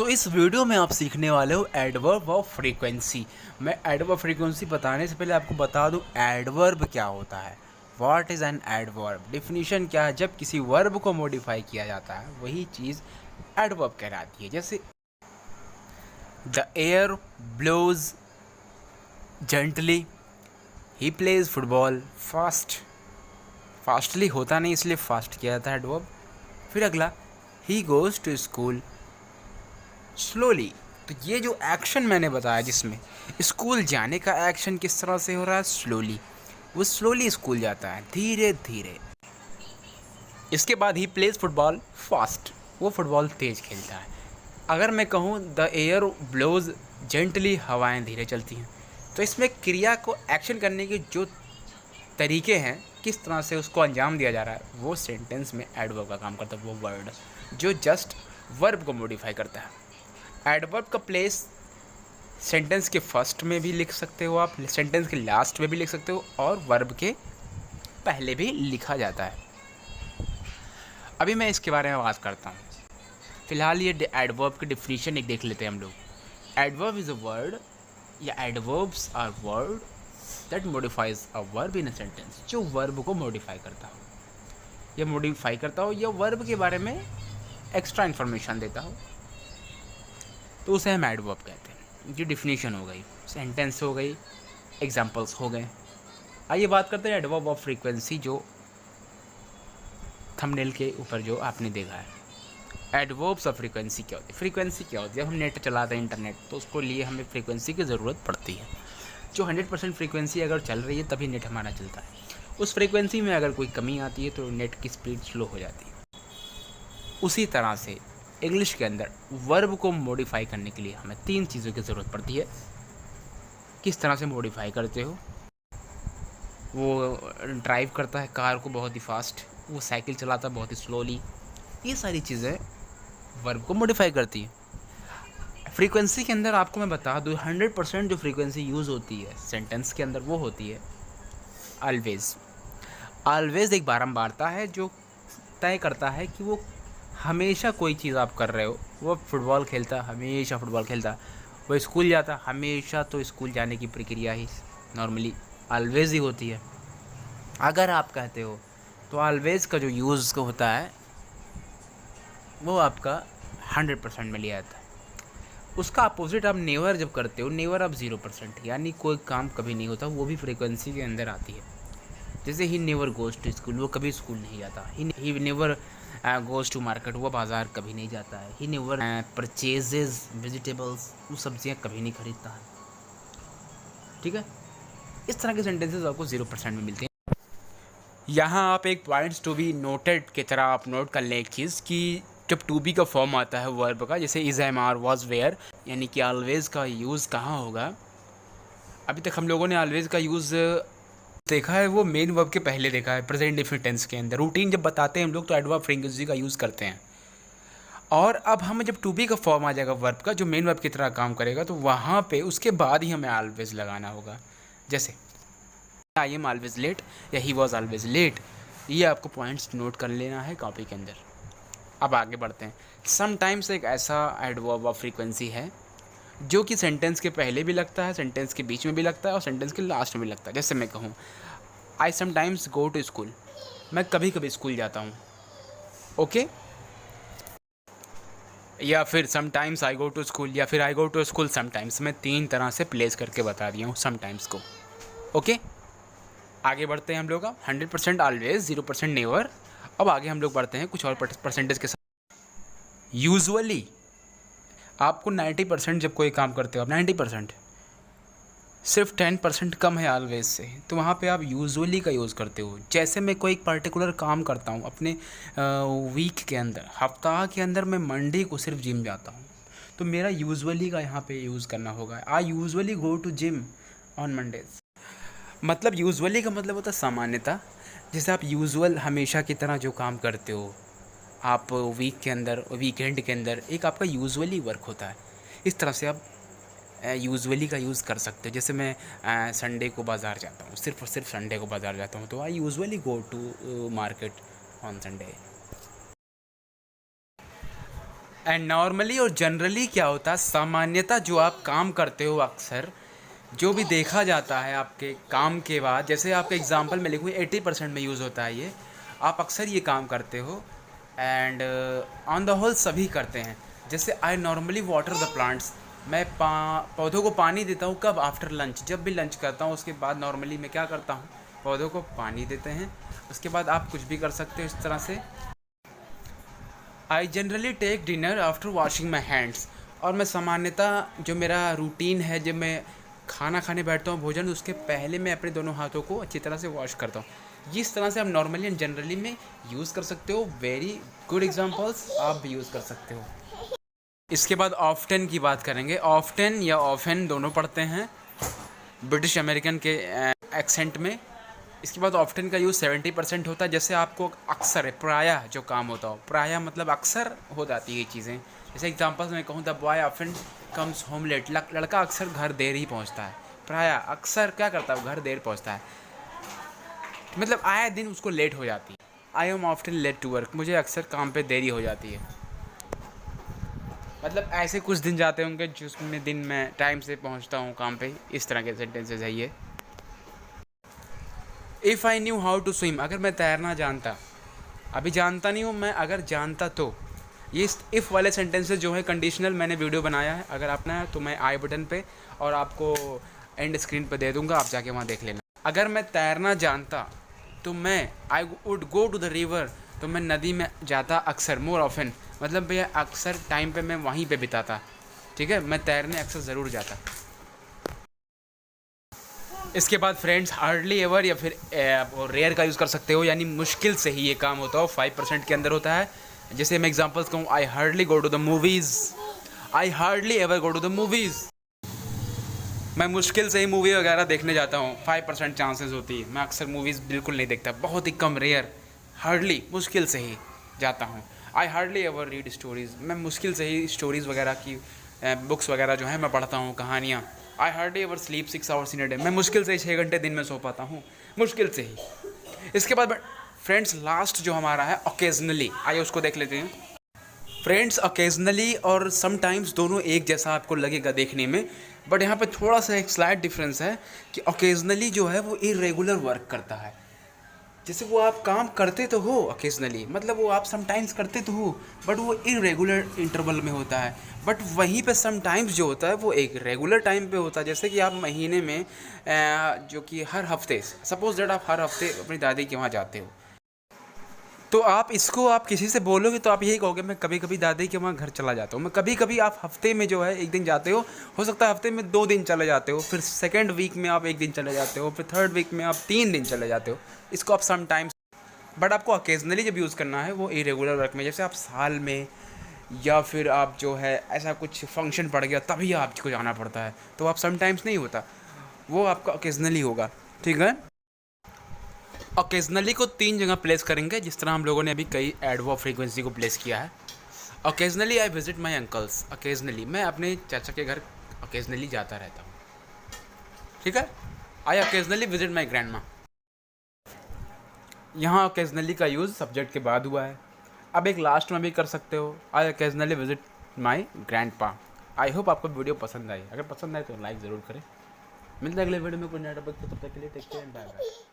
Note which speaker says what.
Speaker 1: तो इस वीडियो में आप सीखने वाले हो एडवर्ब ऑफ फ्रीक्वेंसी। मैं एडवर्ब फ्रीक्वेंसी बताने से पहले आपको बता दूं एडवर्ब क्या होता है। What is an adverb, definition क्या है। जब किसी वर्ब को मॉडिफाई किया जाता है वही चीज़ एडवर्ब कहलाती है। जैसे the air blows gently, he plays football fast. Fastly होता नहीं इसलिए फास्ट किया जाता है एडवर्ब। फिर अगला, he goes to school slowly. तो ये जो एक्शन मैंने बताया जिसमें स्कूल जाने का एक्शन किस तरह से हो रहा है, स्लोली। वो स्लोली स्कूल जाता है, धीरे धीरे। इसके बाद ही प्लेज फुटबॉल फास्ट, वो फुटबॉल तेज खेलता है। अगर मैं कहूँ द एयर ब्लोज जेंटली, हवाएं धीरे चलती हैं, तो इसमें क्रिया को एक्शन करने के जो तरीके हैं, किस तरह से उसको अंजाम दिया जा रहा है, वो सेंटेंस में एडवर्ब का काम करता है। वो वर्ड जो जस्ट वर्ब को मॉडिफाई करता है। एडवर्ब का प्लेस सेंटेंस के फर्स्ट में भी लिख सकते हो आप, सेंटेंस के लास्ट में भी लिख सकते हो, और वर्ब के पहले भी लिखा जाता है। अभी मैं इसके बारे में बात करता हूँ। फिलहाल ये एडवर्ब की डिफिनीशन एक देख लेते हैं हम लोग। एडवर्ब इज़ अ वर्ड या adverbs are word that modifies a verb in a sentence. जो वर्ब को मॉडिफाई करता हो या मॉडिफाई करता हो या वर्ब के बारे में एक्स्ट्रा इन्फॉर्मेशन देता हो, तो उसे हम एडवर्ब कहते हैं। ये डिफिनीशन हो गई, सेंटेंस हो गई, एग्जाम्पल्स हो गए। आइए बात करते हैं एडवर्ब ऑफ फ्रीक्वेंसी, जो थंबनेल के ऊपर जो आपने देखा है। एडवर्ब्स ऑफ फ्रीक्वेंसी क्या होती है? फ्रीक्वेंसी क्या होती है? जब हम नेट चलाते हैं इंटरनेट, तो उसको लिए हमें फ्रीक्वेंसी की ज़रूरत पड़ती है। जो 100% फ्रीक्वेंसी अगर चल रही है तभी नेट हमारा चलता है। उस फ्रीक्वेंसी में अगर कोई कमी आती है तो नेट की स्पीड स्लो हो जाती है। उसी तरह से इंग्लिश के अंदर वर्ब को मॉडिफाई करने के लिए हमें 3 चीज़ों की ज़रूरत पड़ती है। किस तरह से मॉडिफाई करते हो? वो ड्राइव करता है कार को बहुत ही फास्ट, वो साइकिल चलाता है बहुत ही स्लोली। ये सारी चीज़ें वर्ब को मॉडिफाई करती हैं। फ्रीक्वेंसी के अंदर आपको मैं बता दूँ 100% जो फ्रीक्वेंसी यूज़ होती है सेंटेंस के अंदर वो होती है ऑलवेज़। ऑलवेज़ एक बारंबारता है जो तय करता है कि वो हमेशा कोई चीज़ आप कर रहे हो। वो फुटबॉल खेलता, हमेशा फुटबॉल खेलता। वो स्कूल जाता, हमेशा तो स्कूल जाने की प्रक्रिया ही नॉर्मली ऑलवेज़ ही होती है। अगर आप कहते हो तो ऑलवेज़ का जो यूज़ होता है वो आपका 100% में लिया जाता है। उसका अपोजिट आप नेवर जब करते हो, नेवर आप 0%, यानी कोई काम कभी नहीं होता, वो भी फ्रीक्वेंसी के अंदर आती है। जैसे he never goes to school, वो कभी स्कूल नहीं जाता। He never goes to market, वो बाज़ार कभी नहीं जाता है। ही नेवर परचेजेज वेजिटेबल्स, वो सब्जियां कभी नहीं खरीदता है। ठीक है, इस तरह के सेंटेंसेस आपको 0% में मिलते हैं। यहाँ आप एक पॉइंट्स टू बी नोटेड की तरह आप नोट कर लें एक चीज़ कि जब टू बी का फॉर्म आता है वर्ब का, जैसे is, am, are, was, were, यानी कि ऑलवेज़ का यूज़ कहाँ होगा। अभी तक हम लोगों ने ऑलवेज़ का यूज़ देखा है वो मेन वर्ब के पहले देखा है, प्रेजेंट इंडेफिनिट टेंस के अंदर। रूटीन जब बताते हैं हम लोग तो एडवर्ब फ्रीक्वेंसी का यूज़ करते हैं। और अब हम जब टू बी का फॉर्म आ जाएगा वर्ब का, जो मेन वर्ब की तरह काम करेगा, तो वहाँ पे उसके बाद ही हमें ऑलवेज़ लगाना होगा। जैसे आई एम ऑलवेज लेट या ही वॉज ऑलवेज लेट। ये आपको पॉइंट्स नोट कर लेना है कॉपी के अंदर। अब आगे बढ़ते हैं। समटाइम्स एक ऐसा एडवर्ब ऑफ फ्रीक्वेंसी है जो कि सेंटेंस के पहले भी लगता है, सेंटेंस के बीच में भी लगता है और सेंटेंस के लास्ट में भी लगता है। जैसे मैं कहूँ I sometimes go to school, मैं कभी कभी स्कूल जाता हूँ। ओके, या फिर sometimes I go to school, या फिर I go to school sometimes. मैं 3 तरह से प्लेस करके बता दिया हूँ समटाइम्स को। ओके, आगे बढ़ते हैं हम लोग। 100% ऑलवेज, 0% नेवर। अब आगे हम लोग बढ़ते हैं कुछ और परसेंटेज के साथ। यूजुअली आपको 90% जब कोई काम करते हो आप 90%, सिर्फ 10% कम है ऑलवेज से, तो वहाँ पे आप यूजुअली का यूज़ करते हो। जैसे मैं कोई पर्टिकुलर काम करता हूँ अपने वीक के अंदर, हफ्ता के अंदर मैं मंडे को सिर्फ जिम जाता हूँ, तो मेरा यूजुअली का यहाँ पे यूज़ करना होगा। I usually go to gym on Mondays. मतलब यूजुअली का मतलब होता है सामान्यता। जैसे आप यूजुअल हमेशा की तरह जो काम करते हो आप वीक के अंदर, वीकेंड के अंदर, एक आपका यूजुअली वर्क होता है। इस तरह से आप यूजुअली का यूज़ कर सकते हो। जैसे मैं संडे को बाज़ार जाता हूँ, सिर्फ और सिर्फ संडे को बाज़ार जाता हूँ, तो I usually go to market on Sunday. And normally और जनरली क्या होता है, सामान्यतः जो आप काम करते हो अक्सर, जो भी देखा जाता है आपके काम के बाद, जैसे आपके एग्जांपल में लिखूँ 80% में यूज़ होता है ये, आप अक्सर ये काम करते हो एंड ऑन द होल सभी करते हैं। जैसे I normally water the plants, मैं पौधों को पानी देता हूँ कब, आफ्टर लंच, जब भी लंच करता हूँ उसके बाद नॉर्मली मैं क्या करता हूँ, पौधों को पानी देते हैं। उसके बाद आप कुछ भी कर सकते हो इस तरह से। I generally take dinner after washing my hands, और मैं सामान्यतः जो मेरा रूटीन है, जब मैं खाना खाने बैठता हूँ भोजन, उसके पहले मैं अपने दोनों हाथों को अच्छी तरह से वॉश करता हूँ। जिस तरह से आप नॉर्मली एंड जनरली में यूज़ कर सकते हो, वेरी गुड एग्जांपल्स आप भी यूज़ कर सकते हो। इसके बाद ऑफ्टन की बात करेंगे। ऑफ्टन या ऑफन दोनों पढ़ते हैं ब्रिटिश अमेरिकन के एक्सेंट में। इसके बाद ऑफ्टन का यूज़ 70% होता है। जैसे आपको अक्सर है, प्रायः जो काम होता हो, प्रायः मतलब अक्सर हो जाती है ये चीज़ें। जैसे एग्जांपल्स मैं कहूँ, the boy often comes home late, लड़का अक्सर घर देर ही पहुँचता है। प्रायः अक्सर क्या करता है, घर देर पहुँचता है, मतलब आए दिन उसको लेट हो जाती है। I am often late to work, मुझे अक्सर काम पे देरी हो जाती है। मतलब ऐसे कुछ दिन जाते होंगे जिसमें दिन में टाइम से पहुंचता हूं काम पे। इस तरह के सेंटेंसेस है ये। If I knew how to swim, अगर मैं तैरना जानता, अभी जानता नहीं हूँ मैं, अगर जानता तो। ये इफ़ वाले सेंटेंसेस जो है कंडीशनल, मैंने वीडियो बनाया है, अगर आपने है तो मैं आई बटन पे और आपको एंड स्क्रीन पे दे दूँगा, आप जाके वहाँ देख लेना। अगर मैं तैरना जानता तो मैं I would go to the river, तो मैं नदी में जाता अक्सर, मोर ऑफन, मतलब भैया अक्सर टाइम पे मैं वहीं पे बिताता। ठीक है, मैं तैरने अक्सर ज़रूर जाता। इसके बाद फ्रेंड्स, हार्डली एवर या फिर रेयर का यूज़ कर सकते हो, यानी मुश्किल से ही ये काम होता हो, 5% के अंदर होता है। जैसे मैं एग्जांपल्स कहूँ, I hardly go to the movies, I hardly ever go to the movies, मैं मुश्किल से ही मूवी वगैरह देखने जाता हूँ, 5% चांसेस होती है। मैं अक्सर मूवीज़ बिल्कुल नहीं देखता, बहुत ही कम, रेयर, हार्डली, मुश्किल से ही जाता हूँ। आई हार्डली एवर रीड स्टोरीज़, मैं मुश्किल से ही स्टोरीज़ वगैरह की बुक्स वगैरह जो हैं मैं पढ़ता हूँ, कहानियाँ। आई hardly ever sleep 6 hours in a day, मैं मुश्किल से ही 6 घंटे दिन में सो पाता हूँ, मुश्किल से ही। इसके बाद फ्रेंड्स लास्ट जो हमारा है ओकेजनली, आइए उसको देख लेते हैं। फ्रेंड्स ओकेजनली और समटाइम्स दोनों एक जैसा आपको लगेगा देखने में, बट यहाँ पे थोड़ा सा एक स्लाइट डिफरेंस है कि ओकेजनली जो है वो इरेगुलर वर्क करता है। जैसे वो आप काम करते तो हो ओकेजनली, मतलब वो आप समटाइम्स करते तो हो, बट वो इरेगुलर इंटरवल में होता है। बट वहीं पे समटाइम्स जो होता है वो एक रेगुलर टाइम पे होता है। जैसे कि आप महीने में जो कि हर हफ्ते, सपोज दैट आप हर हफ्ते अपनी दादी के वहाँ जाते हो, तो आप इसको आप किसी से बोलोगे तो आप यही कहोगे, मैं कभी कभी दादी के वहाँ घर चला जाता हूँ। मैं कभी कभी, आप हफ्ते में जो है एक दिन जाते हो सकता है हफ्ते में 2 दिन चले जाते हो, फिर सेकंड वीक में आप 1 दिन चले जाते हो, फिर थर्ड वीक में आप 3 दिन चले जाते हो। इसको आप समटाइम्स, बट आपको ओकेजनली जब यूज़ करना है वो इरेगुलर वर्क में, जैसे आप साल में या फिर आप जो है ऐसा कुछ फंक्शन पड़ गया तभी आपको जाना पड़ता है, तो आप समटाइम्स नहीं होता, वो आपका ओकेजनली होगा। ठीक है, ओकेजनली को 3 जगह प्लेस करेंगे, जिस तरह हम लोगों ने अभी कई एडवर्ब फ्रीक्वेंसी को प्लेस किया है। Occasionally I visit my uncles, occasionally मैं अपने चाचा के घर ओकेजनली जाता रहता हूँ। ठीक है, I occasionally visit my grand माँ, यहाँ ओकेजनली का यूज़ सब्जेक्ट के बाद हुआ है। अब एक लास्ट में भी कर सकते हो, I occasionally visit my grand पा। आई होप आपको वीडियो पसंद आई, अगर पसंद आए तो लाइक ज़रूर करें। मिलते हैं अगले वीडियो में कुछ नया टॉपिक, तब तक के लिए take care and bye bye.